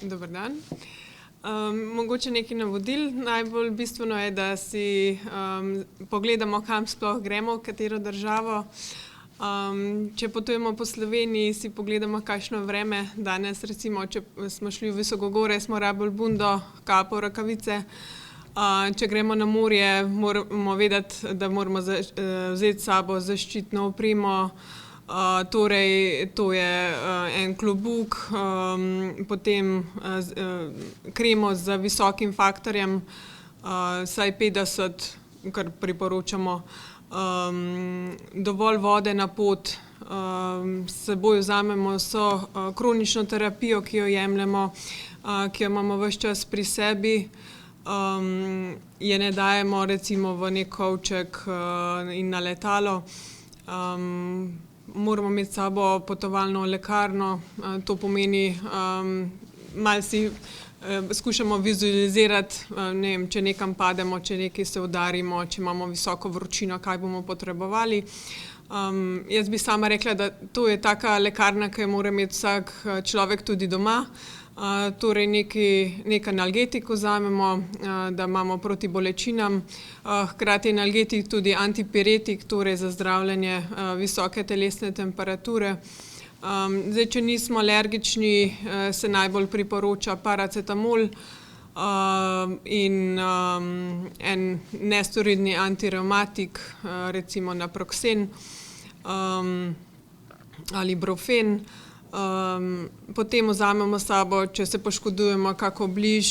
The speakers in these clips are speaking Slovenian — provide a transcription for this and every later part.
Dober dan. Mogoče nekaj navodil. Najbolj bistveno je, da si pogledamo, kam sploh gremo, v katero državo. Če potujemo po Sloveniji, si pogledamo, kakšno vreme danes. Recimo, če smo šli v Visokogorje, smo rabili bundo, kapo, rokavice. Če gremo na morje, moramo vedeti, da moramo vzeti s sabo zaščitno opremo. Torej, to je en klobuk, potem kremo z visokim faktorjem, vsaj 50, kar priporočamo. Dovolj vode na pot, s seboj vzamemo vso kronično terapijo, ki jo jemljemo, ki jo imamo ves čas pri sebi. Je ne dajemo recimo v neki kovček in na letalo. Moramo imeti s sabo potovalno lekarno, to pomeni, malo si skušamo vizualizirati, ne vem, če nekam pademo, če nekaj se udarimo, če imamo visoko vročino, kaj bomo potrebovali. Jaz bi sama rekla, da to je taka lekarna, ki jo mora imeti vsak človek tudi doma. Torej neki analgetik vzamemo, da imamo proti bolečinam. Hkrati je analgetik tudi antipiretik, torej za zdravljenje visoke telesne temperature. Zdaj, če nismo alergični, se najbolj priporoča paracetamol in en nesteroidni antirevmatik, recimo naproksen ali brufen. Potem vzamemo s sabo, če se poškodujemo, kak obliž,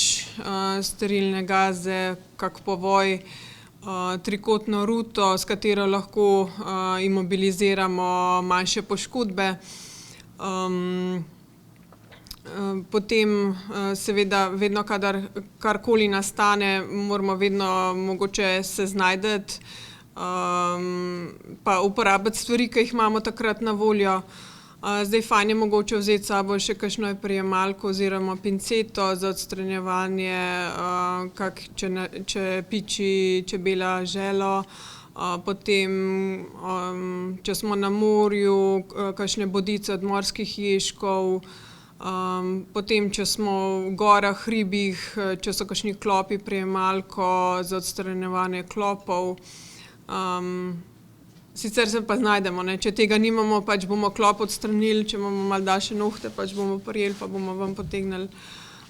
sterilne gaze, kak povoj, trikotno ruto, s katero lahko imobiliziramo manjše poškodbe. Potem seveda vedno, kadar karkoli nastane, moramo vedno mogoče se znajti, pa uporabiti stvari, ki jih imamo takrat na voljo. Zdaj fajn je mogoče vzeti s sabo še kakšno prijemalko oziroma pinceto za odstranjevanje če piči čebela želo. Potem, če smo na morju, kakšne bodice od morskih ježkov. Potem, če smo v gorah, hribih, če so kakšni klopi, prijemalko za odstranjevanje klopov. Sicer se pa znajdemo, ne, če tega nimamo, pač bomo klop odstranili, če imamo malo daljše nohte, pač bomo prijeli pa bomo ven potegnili.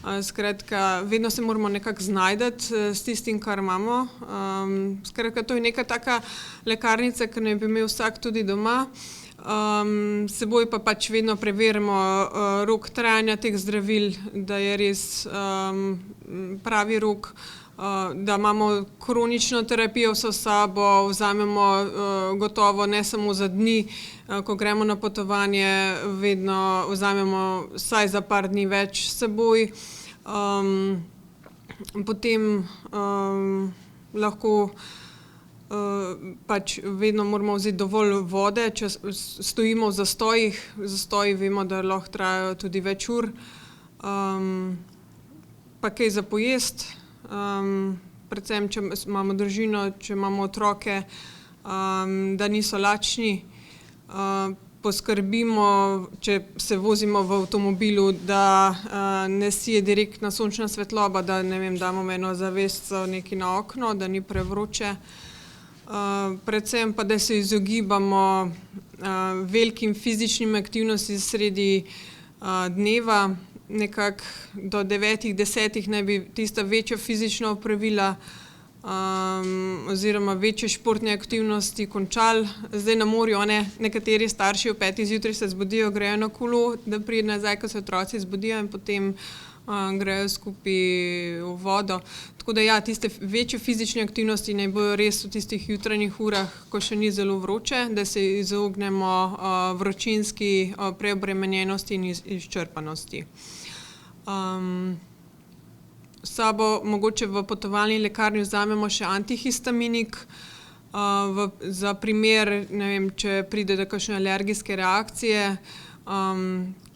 Skratka, vedno se moramo nekako znajti s tistim, kar imamo. Skratka, to je neka taka lekarnica, ki naj bi imel vsak tudi doma. S seboj pa pač vedno preverimo rok trajanja teh zdravil, da je res pravi rok. Da imamo kronično terapijo vso s sabo, vzamemo gotovo ne samo za dni, ko gremo na potovanje, vedno vzamemo vsaj za par dni več s seboj. Potem lahko pač vedno moramo vzeti dovolj vode, če stojimo v zastojih. Zastoji vemo, da lahko trajajo tudi več ur. Pa kaj za pojesti. Predvsem, če imamo družino, če imamo otroke, da niso lačni. Poskrbimo, če se vozimo v avtomobilu, da ne sije direktna sončna svetloba, da ne vem, damo eno zavesico nekaj na okno, da ni prevroče. Predvsem pa, da se izogibamo velikim fizičnim aktivnostim sredi dneva. Nekako do 9, 10 naj bi tista večja fizična opravila oziroma večje športne aktivnosti končali. Zdaj na morju, nekateri starši ob 5 zjutraj se zbudijo, grejo na kolo, da pride nazaj, ko se otroci zbudijo in potem grejo skupaj v vodo. Tako da ja, tiste večje fizične aktivnosti naj bojo res v tistih jutranjih urah, ko še ni zelo vroče, da se izognemo vročinski preobremenjenosti in izčrpanosti. S sabo mogoče v potovalni lekarni vzamemo še antihistaminik, za primer, ne vem, če pride do kakšne alergijske reakcije.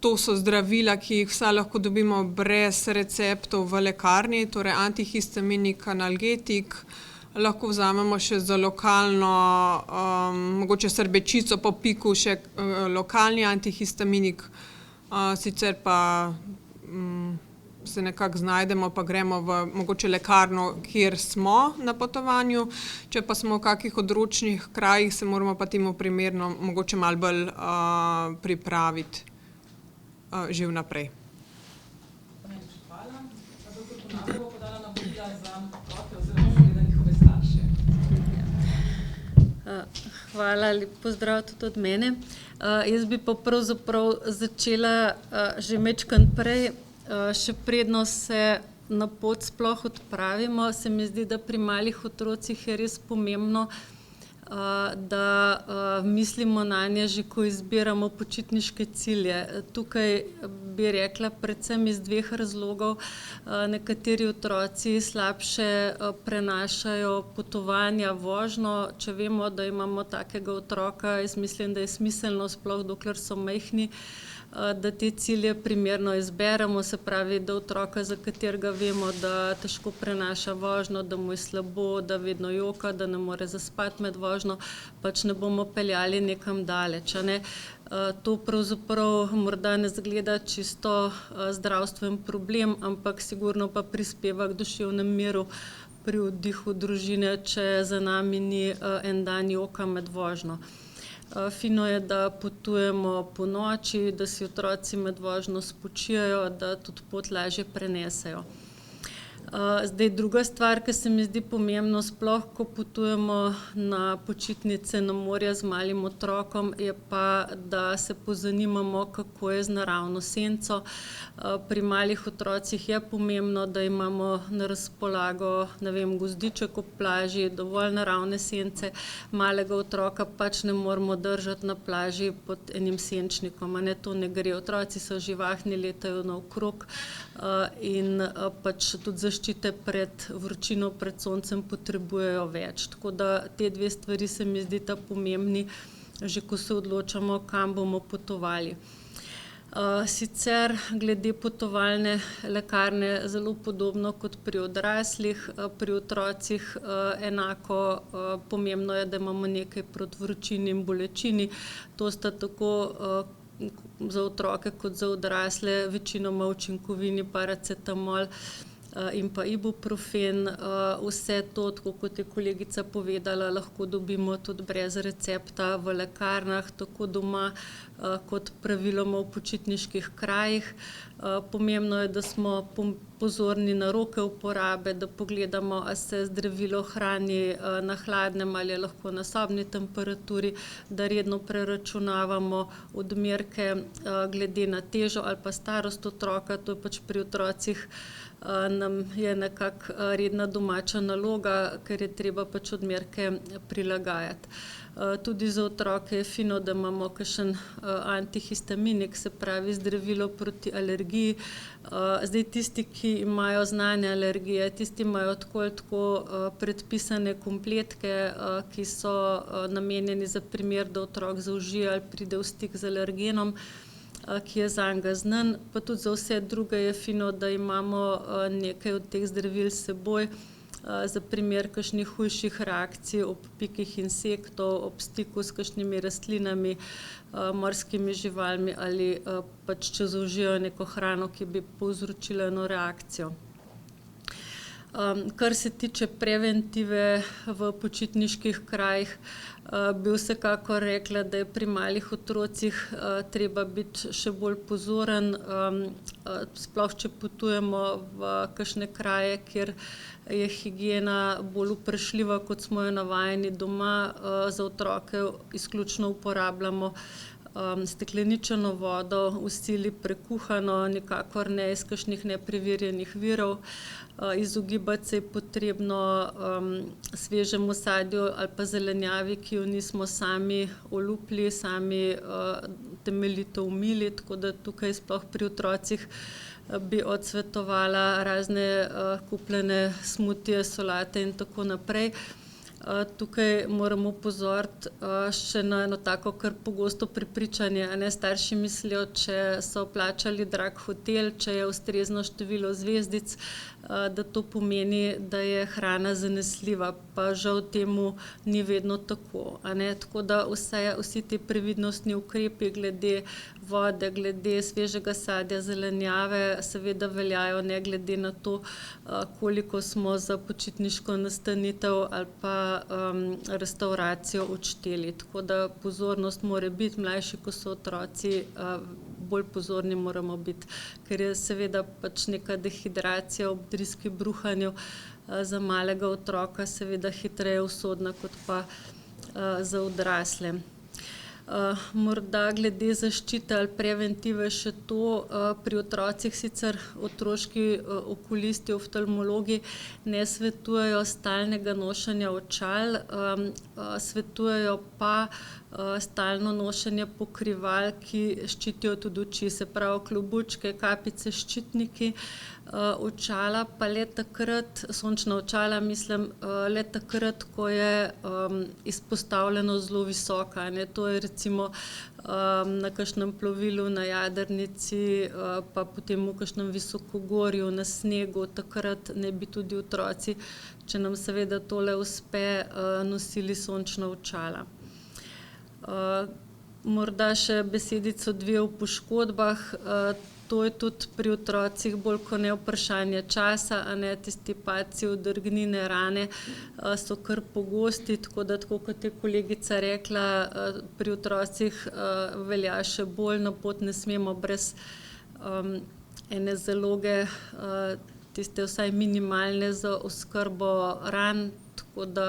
To so zdravila, ki jih vsa lahko dobimo brez receptov v lekarni, torej antihistaminik, analgetik. Lahko vzamemo še za lokalno, mogoče srbečico po piku še lokalni antihistaminik. Sicer pa se nekako znajdemo, pa gremo v mogoče lekarno, kjer smo na potovanju. Če pa smo v kakih odročnih krajih, se moramo pa temu primerno mogoče malo bolj pripraviti že vnaprej. Hvala. Doktor Konar bo podala navodila za otroke oziroma seveda njihove starše. Hvala, lep pozdrav tudi od mene. Jaz bi pa pravzaprav začela že majčkeno prej, še predno se na pot sploh odpravimo. Se mi zdi, da pri malih otrocih je res pomembno, da mislimo nanje že, ko izbiramo počitniške cilje. Tukaj bi rekla predvsem iz dveh razlogov. Nekateri otroci slabše prenašajo potovanja, vožnjo. Če vemo, da imamo takega otroka, jaz mislim, da je smiselno, sploh dokler so majhni, da te cilje primerno izberemo, se pravi, da otroka, za katerega vemo, da težko prenaša vožnjo, da mu je slabo, da vedno joka, da ne more zaspati med vožnjo, pač ne bomo peljali nekam daleč, a ne. To pravzaprav morda ne izgleda čisto zdravstven problem, ampak sigurno pa prispeva k duševnemu miru pri oddihu družine, če za nami ni en dan joka med vožnjo. Fino je, da potujemo ponoči, da si otroci med vožnjo spočijajo, da tudi pot lažje prenesejo. Zdaj, druga stvar, ki se mi zdi pomembno, sploh ko potujemo na počitnice na morje z malim otrokom, je pa, da se pozanimamo, kako je z naravno senco. Pri malih otrocih je pomembno, da imamo na razpolago, ne vem, gozdiček ob plaži, dovolj naravne sence. Malega otroka pač ne moremo držati na plaži pod enim senčnikom, a ne, to ne gre. Otroci so živahni, letajo naokrog in pač tudi zaščite pred vročino, pred soncem potrebujejo več. Tako da te dve stvari se mi zdita pomembni, že ko se odločamo, kam bomo potovali. Sicer glede potovalne lekarne zelo podobno kot pri odraslih, pri otrocih enako pomembno je, da imamo nekaj proti vročini in bolečini. To sta tako za otroke kot za odrasle večinoma učinkovini paracetamol in pa ibuprofen. Vse to, tako kot je kolegica povedala, lahko dobimo tudi brez recepta v lekarnah, tako doma kot praviloma v počitniških krajih. Pomembno je, da smo pozorni na roke uporabe, da pogledamo, a se zdravilo hrani na hladnem ali je lahko na sobni temperaturi, da redno preračunavamo odmerke glede na težo ali pa starost otroka. To je pač pri otrocih nam je nekako redna domača naloga, ker je treba pač odmerke prilagajati. Tudi za otroke je fino, da imamo kakšen antihistaminik, se pravi zdravilo proti alergiji. Zdaj tisti, ki imajo znane alergije, tisti imajo tako ali tako predpisane kompletke, ki so namenjeni za primer, da otrok zaužije ali pride v stik z alergenom, ki je zanj znan. Pa tudi za vse druge je fino, da imamo nekaj od teh zdravil s seboj, za primer kakšnih hujših reakcij ob pikih insektov, ob stiku s kakšnimi rastlinami, morskimi živalmi ali pač če zaužijejo neko hrano, ki bi povzročila eno reakcijo. Kar se tiče preventive v počitniških krajih, bi vsekakor rekla, da je pri malih otrocih treba biti še bolj pozoren, sploh če potujemo v kakšne kraje, kjer je higiena bolj vprašljiva, kot smo jo navajeni doma. Za otroke izključno uporabljamo stekleničeno vodo, v sili prekuhano, nikakor ne iz kakšnih nepreverjenih virov. Izogibati se je potrebno svežemu sadju ali pa zelenjavi, ki jo nismo sami olupili, sami temeljito umili, tako da tukaj sploh pri otrocih bi odsvetovala razne kupljene smutije, solate in tako naprej. Tukaj moramo opozoriti še na eno tako kar pogosto prepričanje, a ne, starši mislijo, če so plačali drag hotel, če je ustrezno število zvezdic, da to pomeni, da je hrana zanesljiva, pa žal temu ni vedno tako, a ne. Tako da vsi ti previdnostni ukrepi glede vode, glede svežega sadja, zelenjave seveda veljajo ne glede na to, koliko smo za počitniško nastanitev ali pa restavracijo odšteli. Tako da pozornost mora biti, mlajši, ko so otroci, bolj pozorni moramo biti, ker je seveda pač neka dehidracija ob driski, bruhanju za malega otroka seveda hitreje usodna kot pa za odrasle. Morda glede zaščite ali preventive še to, pri otrocih sicer otroški okulisti, oftalmologi ne svetujejo stalnega nošenja očal, svetujejo pa stalno nošenje pokrival, ki ščitijo tudi oči, se pravi klobučke, kapice, ščitniki, očala pa le takrat, sončna očala mislim, le takrat, ko je izpostavljenost zelo visoka, ne. To je recimo na kakšnem plovilu, na jadrnici, pa potem v kakšnem visokogorju, na snegu, takrat naj bi tudi otroci, če nam seveda tole uspe, nosili sončna očala. Morda še besedico dve o poškodbah. To je tudi pri otrocih bolj kot ne vprašanje časa, a ne, tisti padci, odrgnine, rane so kar pogosti, tako da, tako kot je kolegica rekla, pri otrocih velja še bolj, na pot ne smemo brez ene zaloge, tiste vsaj minimalne za oskrbo ran, tako da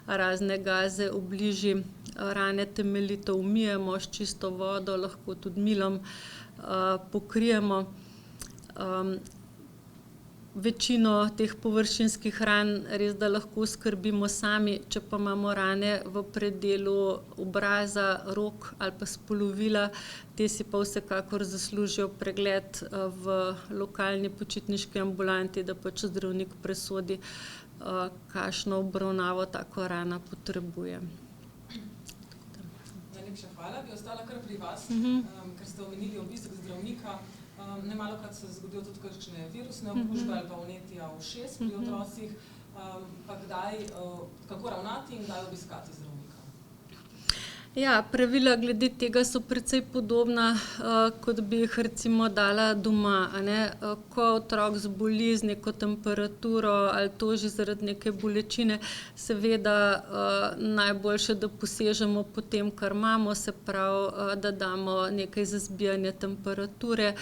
razne gaze v bližji rane temeljito umijemo s čisto vodo, lahko tudi milom pokrijemo. Večino teh površinskih ran res da lahko skrbimo sami, če pa imamo rane v predelu obraza, rok ali pa spolovila, te si pa vsekakor zaslužijo pregled v lokalni počitniški ambulanti, da pač zdravnik presodi, kakšno obravnavo taka rana potrebuje. Najlepša hvala. Bi ostala kar pri vas, ker ste omenili obisk zdravnika. Nemalokrat se zgodijo tudi kakšne virusne okužbe ali pa vnetja ušes pri otrocih. Pa kdaj, kako ravnati in kdaj obiskati zdravnika? Ja, pravila glede tega so precej podobna, kot bi jih recimo dala doma, a ne. Ko otrok zboli z neko temperaturo ali toži zaradi neke bolečine, seveda najboljše, da posežemo po tem, kar imamo, se pravi, da damo nekaj za zbijanje temperature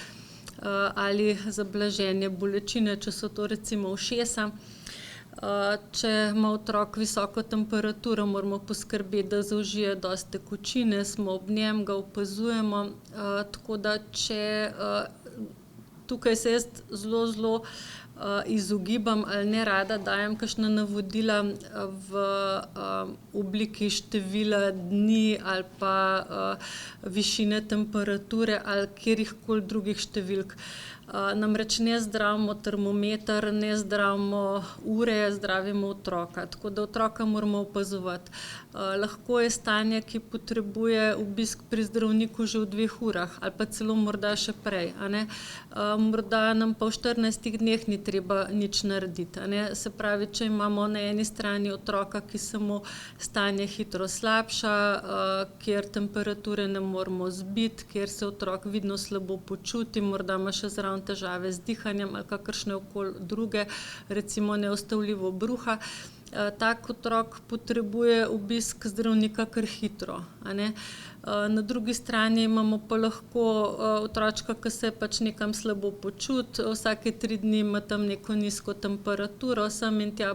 ali za blaženje bolečine, če so to recimo ušesa. Če ima otrok visoko temperaturo, moramo poskrbeti, da zaužije dosti tekočine, smo ob njem, ga opazujemo, tako da če tukaj se jaz zelo izogibam ali nerada dajem kakšna navodila v obliki števila dni ali pa višine temperature ali katerihkoli drugih številk. Namreč ne zdravimo termometer, ne zdravimo ure, zdravimo otroka, tako da otroka moramo opazovati. Lahko je stanje, ki potrebuje obisk pri zdravniku že v 2 urah ali pa celo morda še prej, a ne. Morda nam pa v 14 dneh ni treba nič narediti, a ne. Se pravi, če imamo na eni strani otroka, ki se mu stanje hitro slabša, kjer temperature ne moremo zbiti, kjer se otrok vidno slabo počuti, morda ima še zraven težave z dihanjem ali kakršnekoli druge, recimo neustavljivo bruha, tak otrok potrebuje obisk zdravnika kar hitro, a ne. Na drugi strani imamo pa lahko otročka, ki se pač nekam slabo počuti, vsake 3 dni ima tam neko nizko temperaturo, sem in tja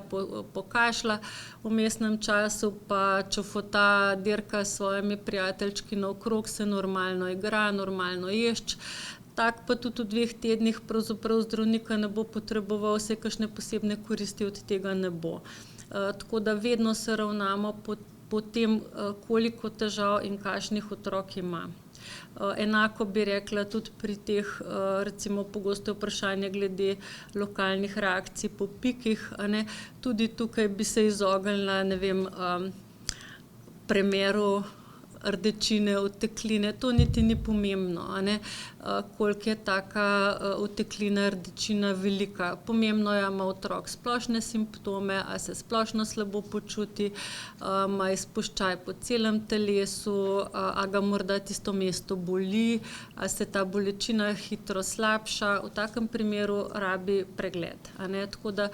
pokašlja, v vmesnem času pa čofota, dirka s svojimi prijateljčki naokrog, se normalno igra, normalno ješč. Tak pa tudi v 2 tednih pravzaprav zdravnika ne bo potreboval, saj kakšne posebne koristi od tega ne bo. Tako da vedno se ravnamo po tem, koliko težav in kakšnih otrok ima. Enako bi rekla tudi pri teh, recimo pogosto vprašanje glede lokalnih reakcij po pikih, a ne. Tudi tukaj bi se izognila, ne vem, premeru rdečine, otekline, to niti ni pomembno, a ne, koliko je taka oteklina, rdečina velika. Pomembno je, ima otrok splošne simptome, a se splošno slabo počuti, ima izpuščaj po celem telesu, a ga morda tisto mesto boli, a se ta bolečina hitro slabša. V takem primeru rabi pregled, a ne, tako da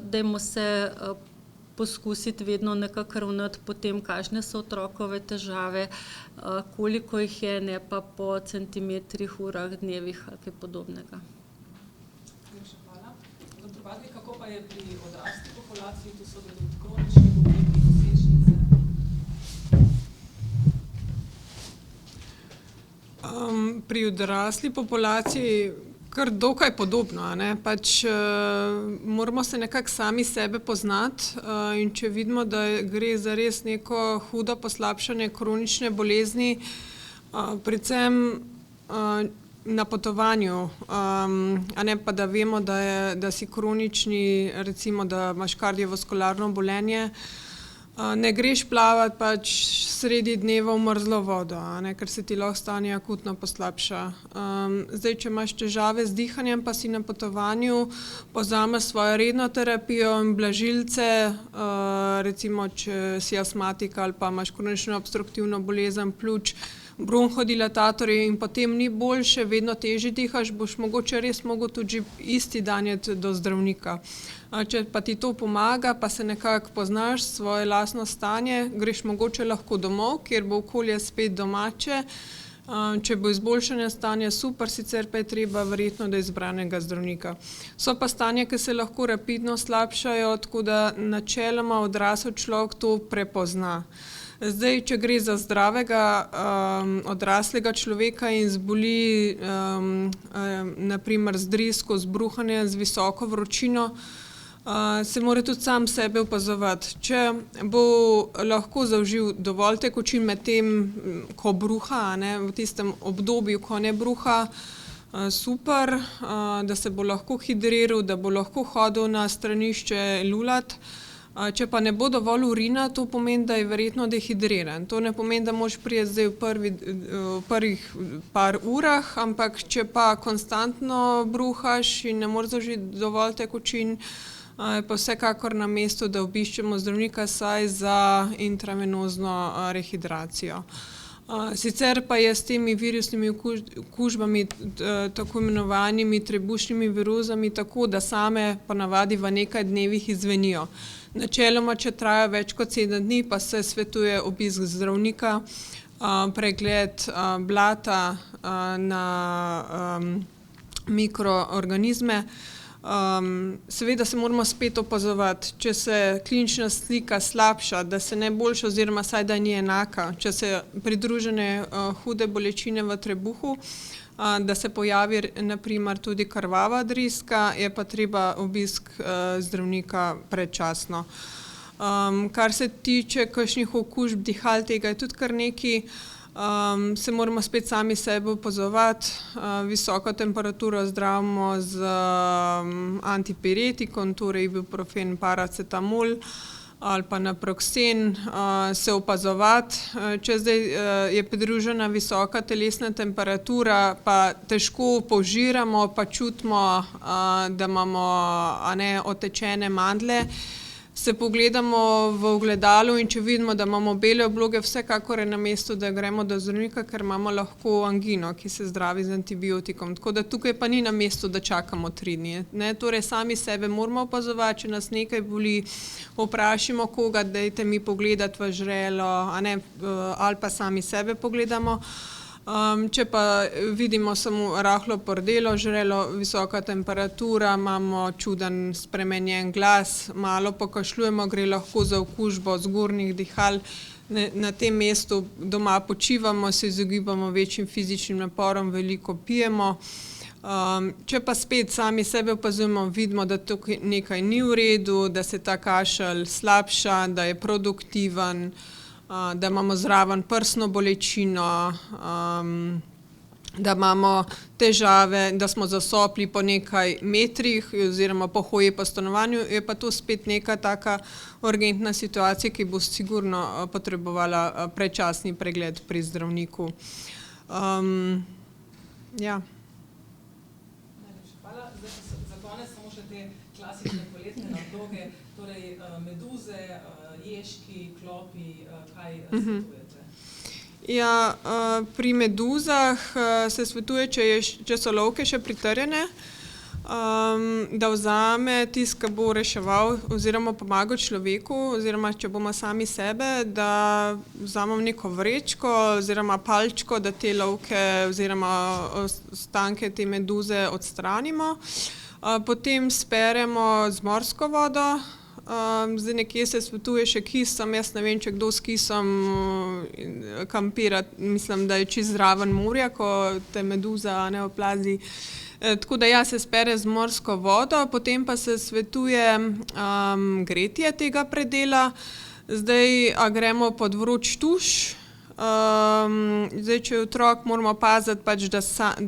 dajmo se poskusiti vedno nekako ravnati po tem, kakšne so otrokove težave, koliko jih je, ne pa po centimetrih, urah, dnevih ali kaj podobnega. Najlepša hvala. Dr. Badnik, kako pa je pri odrasli populaciji, tu so tudi kronični bolniki, nosečnice? Pri odrasli populaciji kar dokaj podobno, a ne, pač moramo se nekako sami sebe poznati, in če vidimo, da gre za res neko hudo poslabšanje kronične bolezni, predvsem na potovanju, a ne pa da vemo, da si kronični, recimo, da imaš kardiovaskularno obolenje, ne greš plavat pač sredi dneva v mrzlo vodo, a ne, ker se ti lahko stanje akutno poslabša. Zdaj, če imaš težave z dihanjem, pa si na potovanju, povzameš svojo redno terapijo in blažilce, recimo, če si astmatik ali pa imaš kronično obstruktivno bolezen pljuč, bronhodilatatorji in potem ni boljše, vedno težje dihaš, boš mogoče res mogel tudi isti dan iti do zdravnika. Če pa ti to pomaga, pa se nekako poznaš svoje lastno stanje, greš mogoče lahko domov, kjer bo okolje spet domače. Če bo izboljšanje stanja, super, sicer pa je treba verjetno do izbranega zdravnika. So pa stanja, ki se lahko rapidno slabšajo, tako da načeloma odrasel človek to prepozna. Zdaj, če gre za zdravega odraslega človeka in zboli na primer z drisko, z bruhanjem, z visoko vročino, se mora tudi sam sebe opazovati. Če bo lahko zaužil dovolj tekočin med tem, ko bruha, a ne, v tistem obdobju, ko ne bruha, super, da se bo lahko hidriral, da bo lahko hodil na stranišče lulat. Če pa ne bo dovolj urina, to pomeni, da je verjetno dehidriran. To ne pomeni, da moraš priti zdaj v prvih par urah, ampak če pa konstantno bruhaš in ne moreš zaužiti dovolj tekočin, je pa vsekakor na mestu, da obiščemo zdravnika vsaj za intravenozno rehidracijo. Sicer pa je s temi virusnimi okužbami, tako imenovanimi trebušnimi viruzami, tako da same ponavadi v nekaj dnevih izzvenijo. Načeloma, če traja več kot 7 dni, pa se svetuje obisk zdravnika, pregled blata na mikroorganizme. Seveda se moramo spet opazovati, če se klinična slika slabša, da se ne boljša oziroma vsaj da ni enaka, če se pridružene hude bolečine v trebuhu, da se pojavi na primer tudi krvava driska, je pa treba obisk zdravnika predčasno. Kar se tiče kakšnih okužb dihal, tega je tudi kar nekaj, se moramo spet sami sebe opazovati, visoko temperaturo zdravimo z antipiretikom, torej ibuprofen, paracetamol ali pa naproksen, se opazovati. Če zdaj je pridružena visoka telesna temperatura, pa težko požiramo, pa čutimo, da imamo, a ne, otečene mandlje, se pogledamo v ogledalu in če vidimo, da imamo bele obloge, vsekakor je na mestu, da gremo do zdravnika, ker imamo lahko angino, ki se zdravi z antibiotikom. Tako da tukaj pa ni na mestu, da čakamo 3 dni. Ne, torej sami sebe moramo opazovati, če nas nekaj boli, vprašimo koga, dajte mi pogledati v žrelo, a ne, ali pa sami sebe pogledamo. Če pa vidimo samo rahlo pordelo žrelo, visoka temperatura, imamo čuden spremenjen glas, malo pokašljujemo, gre lahko za okužbo zgornjih dihal, na tem mestu doma počivamo, se izogibamo večjim fizičnim naporom, veliko pijemo. Če pa spet sami sebe opazujemo, vidimo, da tukaj nekaj ni v redu, da se ta kašelj slabša, da je produktiven, da imamo zraven prsno bolečino, da imamo težave, da smo zasopli po nekaj metrih oziroma po hoji po stanovanju, je pa to spet neka taka urgentna situacija, ki bo sigurno potrebovala predčasni pregled pri zdravniku. Ja. Najlepša hvala. Zdaj pa za konec samo še te klasične poletne nadloge, torej meduze, ježki, klopi, kaj svetujete? Ja, pri meduzah se svetuje, če so lovke še pritrjene, da vzame tisti, ki bo reševal oziroma pomagal človeku, oziroma če bomo sami sebe, da vzamemo neko vrečko oziroma palčko, da te lovke oziroma ostanke te meduze odstranimo. Potem speremo z morsko vodo. Zdaj nekje se svetuje še kisom, jaz ne vem, če kdo s kisom kampira, mislim, da je čisto zraven morja, ko te meduza ne oplazi. Tako da ja, se spere z morsko vodo, potem pa se svetuje gretje tega predela. Zdaj, a gremo pod vroč tuš. Zdaj, če je otrok, moramo paziti pač, da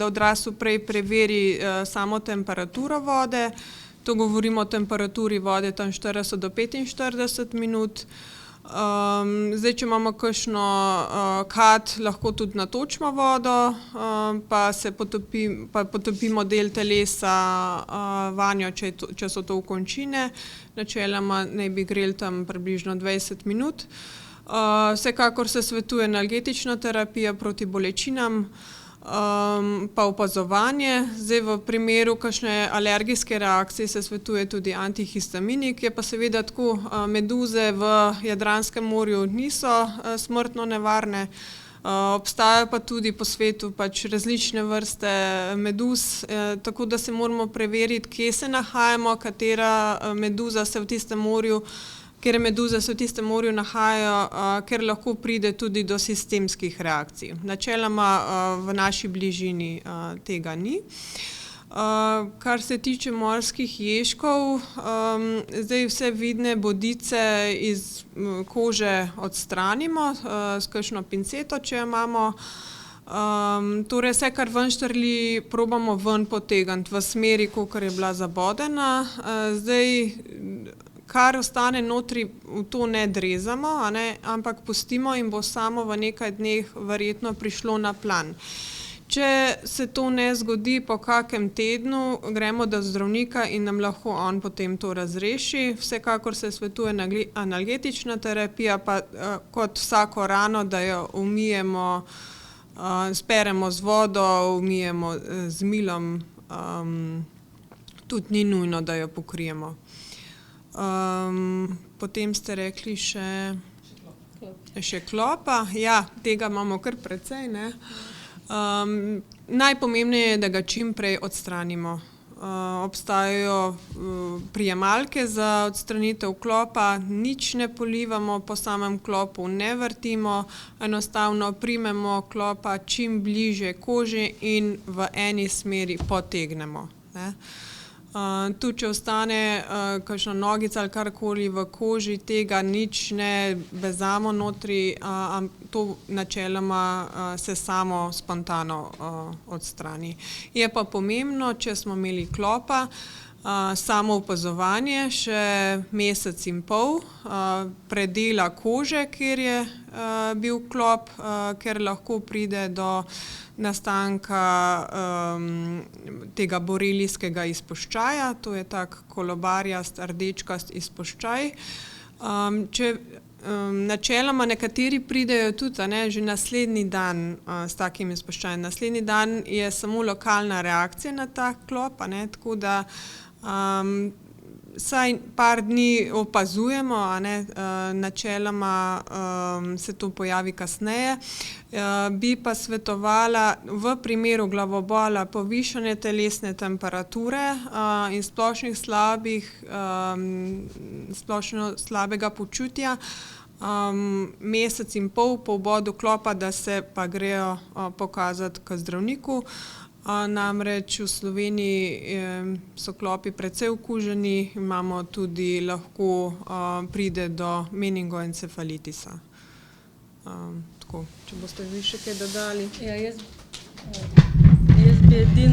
odrasel prej preveri samo temperaturo vode. To govorimo o temperaturi vode tam 40 do 45 minut. Zdaj, če imamo kakšno kad, lahko tudi natočimo vodo, pa potopimo del telesa vanjo, če so to okončine. Načeloma naj bi greli tam približno 20 minut. Vsekakor se svetuje analgetična terapija proti bolečinam, pa opazovanje. Zdaj, v primeru kakšne alergijske reakcije se svetuje tudi antihistaminik. Je pa seveda tako, meduze v Jadranskem morju niso smrtno nevarne. Obstajajo pa tudi po svetu pač različne vrste meduz, tako da se moramo preveriti, kje se nahajamo, katere meduze se v tistem morju nahajajo, ker lahko pride tudi do sistemskih reakcij. Načeloma v naši bližini tega ni. Kar se tiče morskih ježkov, zdaj vse vidne bodice iz kože odstranimo s kakšno pinceto, če jo imamo. Torej vse, kar ven štrli, probamo ven potegniti v smeri, kakor je bila zabodena. Zdaj, kar ostane notri, v to ne drezamo, ampak pustimo in bo samo v nekaj dneh verjetno prišlo na plan. Če se to ne zgodi po kakem tednu, gremo do zdravnika in nam lahko on potem to razreši. Vsekakor se svetuje analgetična terapija, pa kot vsako rano, da jo umijemo, speremo z vodo, umijemo z milom, tudi ni nujno, da jo pokrijemo. Potem ste rekli še klopa. Ja, tega imamo kar precej, ne. Najpomembneje je, da ga čim prej odstranimo. Obstajajo prijemalke za odstranitev klopa, nič ne polivamo po samem klopu, ne vrtimo, enostavno primemo klopa čim bližje koži in v eni smeri potegnemo, ne. Tudi če ostane kakšna nogica ali karkoli v koži, tega nič ne bezamo notri, to načeloma se samo spontano odstrani. Je pa pomembno, če smo imeli klopa, samo opazovanje še mesec in pol, predela kože, kjer je bil klop, ker lahko pride do nastanka tega borelijskega izpuščaja, to je tak kolobarjast, rdečkast izpuščaj. Načeloma nekateri pridejo tudi, že naslednji dan s takim izpuščajem. Naslednji dan je samo lokalna reakcija na ta klop, tako da vsaj par dni opazujemo, načeloma se to pojavi kasneje. Bi pa svetovala v primeru glavobola povišane telesne temperature in splošno slabega počutja, mesec in pol po vbodu klopa, da se pa grejo pokazati k zdravniku. Namreč v Sloveniji so klopi precej okuženi, imamo tudi lahko pride do meningoencefalitisa. Tako, če boste vi še kaj dodali. Ja, jaz bi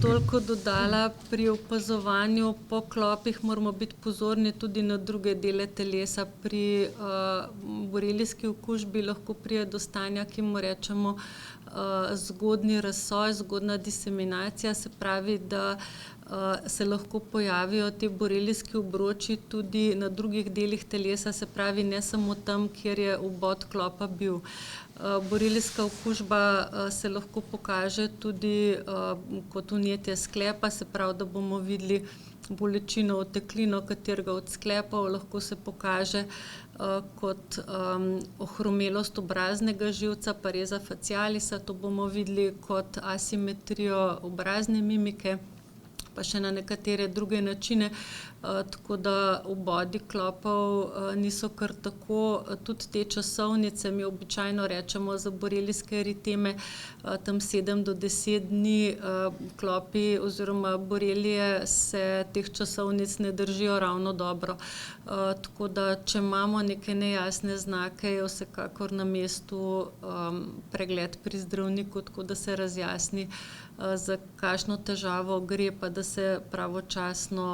toliko dodala, pri opazovanju po klopih moramo biti pozorni tudi na druge dele telesa. Pri borelijski okužbi lahko pride do stanja, ki mu rečemo zgodnji razsoj, zgodnja diseminacija, se pravi, da se lahko pojavijo ti borelijski obroči tudi na drugih delih telesa, se pravi ne samo tam, kjer je vbod klopa bil. Borelijska okužba se lahko pokaže tudi kot vnetje sklepa, se pravi, da bomo videli bolečino, oteklino katerega od sklepov, lahko se pokaže kot ohromelost obraznega živca, pareza facialisa, to bomo videli kot asimetrijo obrazne mimike, pa še na nekatere druge načine, tako da vbodi klopov niso kar tako. Tudi te časovnice, mi običajno rečemo za borelijske eriteme, tam 7 do 10 dni, klopi oziroma borelije se teh časovnic ne držijo ravno dobro. Tako da, če imamo neke nejasne znake, je vsekakor na mestu pregled pri zdravniku, tako da se razjasni, za kakšno težavo gre, pa da se pravočasno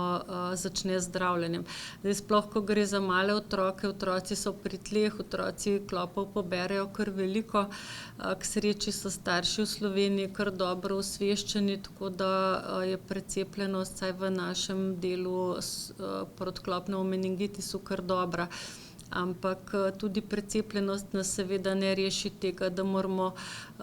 začne z zdravljenjem. Zdaj, sploh, ko gre za male otroke, otroci so pri tleh, otroci klopov poberejo kar veliko. K sreči so starši v Sloveniji kar dobro osveščeni, tako da je precepljenost, vsaj v našem delu, proti klopnemu meningitisu kar dobra. Ampak tudi precepljenost nas seveda ne reši tega, da moramo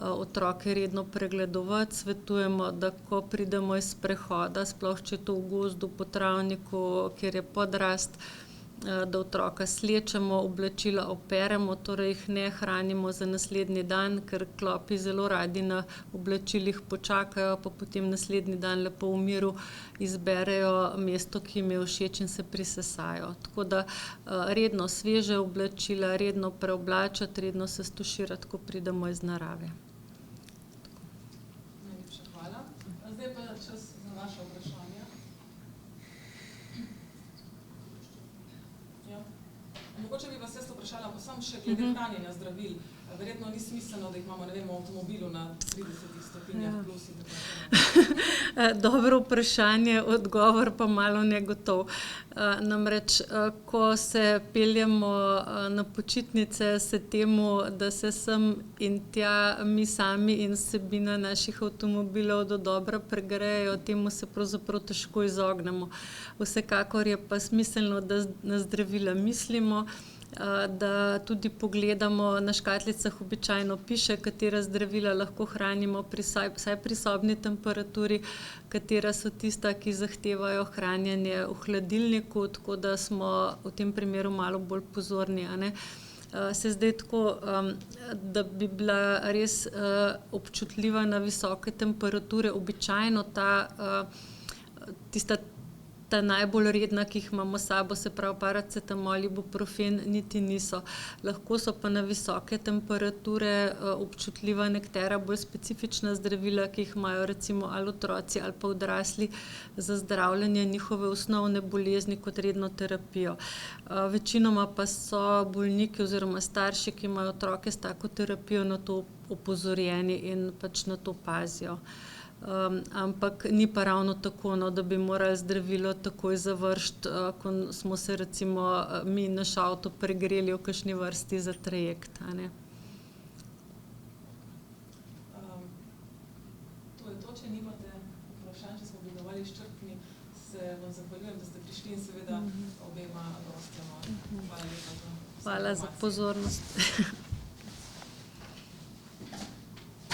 otroke redno pregledovati. Svetujemo, da ko pridemo iz sprehoda, sploh če je to v gozdu, po travniku, kjer je podrast, da otroka slečemo, oblačila operemo, torej jih ne hranimo za naslednji dan, ker klopi zelo radi na oblačilih počakajo, pa potem naslednji dan lepo v miru izberejo mesto, ki jim je všeč, in se prisesajo. Tako da redno sveže oblačila, redno preoblačiti, redno se stuširati, ko pridemo iz narave. Najlepša hvala. Zdaj pa čas za naše vprašanje. Mogoče bi vas jaz vprašala posam še glede hranjenja zdravil. Verjetno ni smiselno, da jih imamo, ne vem, v avtomobilu na 30 stopinjah plus in tako. Dobro vprašanje, odgovor pa malo negotov. Namreč, ko se peljemo na počitnice, se temu, da se sem in tja mi sami in vsebina naših avtomobilov dodobra pregrejejo, temu se pravzaprav težko izognemo. Vsekakor je pa smiselno, da na zdravila mislimo, da tudi pogledamo, na škatlicah običajno piše, katera zdravila lahko hranimo vsaj pri sobni temperaturi, katera so tista, ki zahtevajo hranjenje v hladilniku, tako da smo v tem primeru malo bolj pozorni, a ne. Se zdaj tako, da bi bila res občutljiva na visoke temperature, običajno ta najbolj redna, ki jih imamo s sabo, se pravi paracetamol, ibuprofen, niti niso. Lahko so pa na visoke temperature občutljiva nekatera bolj specifična zdravila, ki jih imajo recimo ali otroci ali pa odrasli za zdravljenje njihove osnovne bolezni kot redno terapijo. Večinoma pa so bolniki oziroma starši, ki imajo otroke s tako terapijo, na to opozorjeni in pač na to pazijo. Ampak ni pa ravno tako, no, da bi morali zdravilo takoj zavreči, ko smo se recimo mi in naš avto pregreli v kakšni vrsti za trajekt, a ne. To je to, če nimate vprašanj, če smo bili dovolj izčrpni, se vam zahvaljujem, da ste prišli in seveda obema gostjama. Hvala lepa za vse informacije. Hvala za pozornost.